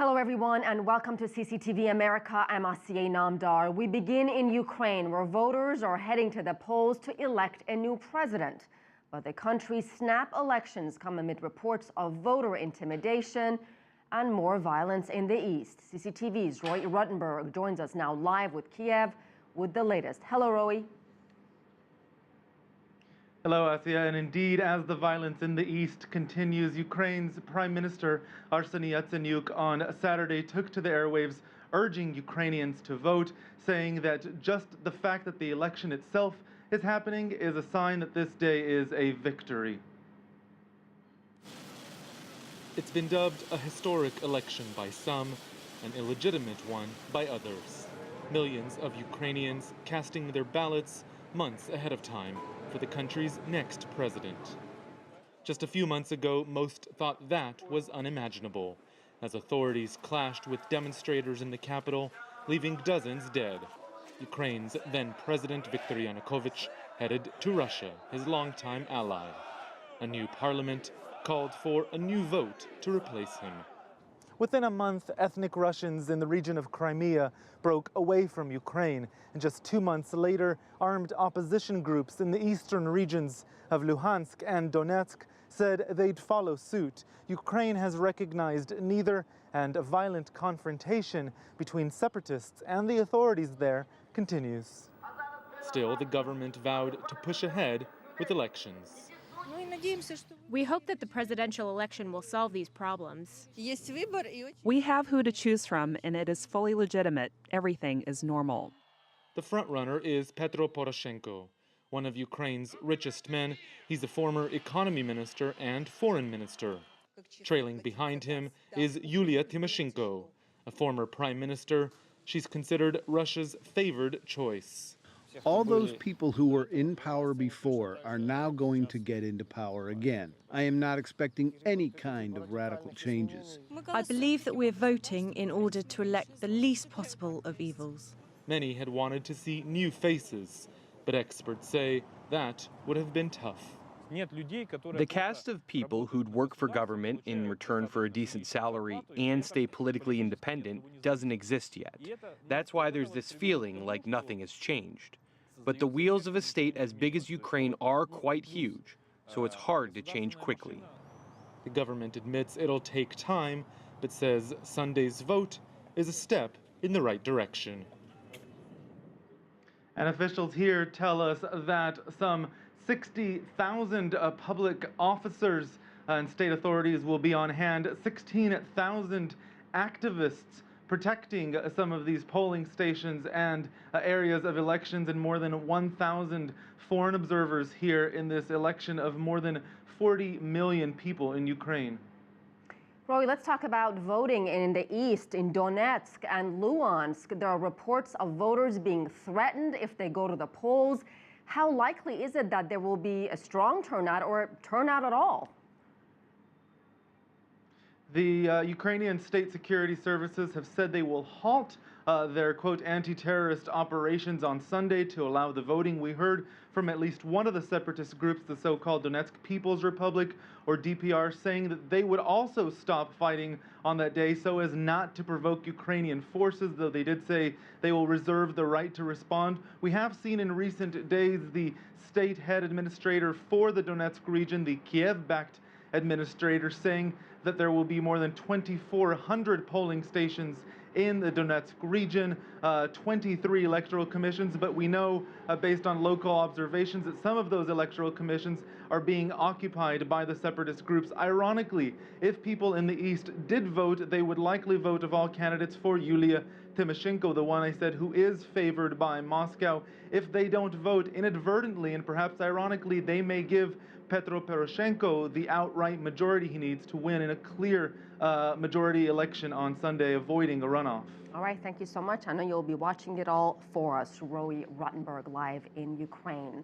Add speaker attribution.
Speaker 1: Hello, everyone, and welcome to CCTV America. I'm Asiye Namdar. We begin in Ukraine, where voters are heading to the polls to elect a new president. But the country's snap elections come amid reports of voter intimidation and more violence in the east. CCTV's Roee Ruttenberg joins us now live with Kiev with the latest. Hello, Roee.
Speaker 2: Hello, Asiya, and indeed, as the violence in the east continues, Ukraine's Prime Minister Arseniy Yatsenyuk on Saturday took to the airwaves urging Ukrainians to vote, saying that just the fact that the election itself is happening is a sign that this day is a victory.
Speaker 3: It's been dubbed a historic election by some, an illegitimate one by others. Millions of Ukrainians casting their ballots months ahead of time for the country's next president. Just a few months ago, most thought that was unimaginable, as authorities clashed with demonstrators in the capital, leaving dozens dead. Ukraine's then President Viktor Yanukovych headed to Russia, his longtime ally. A new parliament called for a new vote to replace him.
Speaker 2: Within a month, ethnic Russians in the region of Crimea broke away from Ukraine. And just 2 months later, armed opposition groups in the eastern regions of Luhansk and Donetsk said they'd follow suit. Ukraine has recognized neither, and a violent confrontation between separatists and the authorities there continues.
Speaker 3: Still, the government vowed to push ahead with elections.
Speaker 4: We hope that the presidential election will solve these problems.
Speaker 5: We have who to choose from, and it is fully legitimate. Everything is normal.
Speaker 3: The frontrunner is Petro Poroshenko, one of Ukraine's richest men. He's a former economy minister and foreign minister. Trailing behind him is Yulia Tymoshenko, a former prime minister. She's considered Russia's favored choice.
Speaker 6: All those people who were in power before are now going to get into power again. I am not expecting any kind of radical changes.
Speaker 7: I believe that we're voting in order to elect the least possible of evils.
Speaker 3: Many had wanted to see new faces, but experts say that would have been tough.
Speaker 8: The cast of people who'd work for government in return for a decent salary and stay politically independent doesn't exist yet. That's why there's this feeling like nothing has changed. But the wheels of a state as big as Ukraine are quite huge, so it's hard to change quickly.
Speaker 3: The government admits it'll take time, but says Sunday's vote is a step in the right direction.
Speaker 2: And officials here tell us that some 60,000 public officers and state authorities will be on hand, 16,000 activists protecting some of these polling stations and areas of elections, and more than 1,000 foreign observers here in this election of more than 40 million people in Ukraine.
Speaker 1: Roee, let's talk about voting in the east, in Donetsk and Luhansk. There are reports of voters being threatened if they go to the polls. How likely is it that there will be a strong turnout or turnout at all?
Speaker 2: The Ukrainian state security services have said they will halt their, quote, anti-terrorist operations on Sunday to allow the voting. We heard from at least one of the separatist groups, the so-called Donetsk People's Republic, or DPR, saying that they would also stop fighting on that day so as not to provoke Ukrainian forces, though they did say they will reserve the right to respond. We have seen in recent days the state head administrator for the Donetsk region, the Kiev-backed administrator, saying that there will be more than 2,400 polling stations in the Donetsk region, 23 electoral commissions, but we know based on local observations that some of those electoral commissions are being occupied by the separatist groups. Ironically, if people in the east did vote, they would likely vote of all candidates for Yulia Tymoshenko, the one I said who is favored by Moscow. If they don't vote inadvertently and perhaps ironically, they may give Petro Poroshenko the outright majority he needs to win in a clear majority election on Sunday, avoiding a runoff.
Speaker 1: All right, thank you so much. I know you'll be watching it all for us. Roee Ruttenberg live in Ukraine.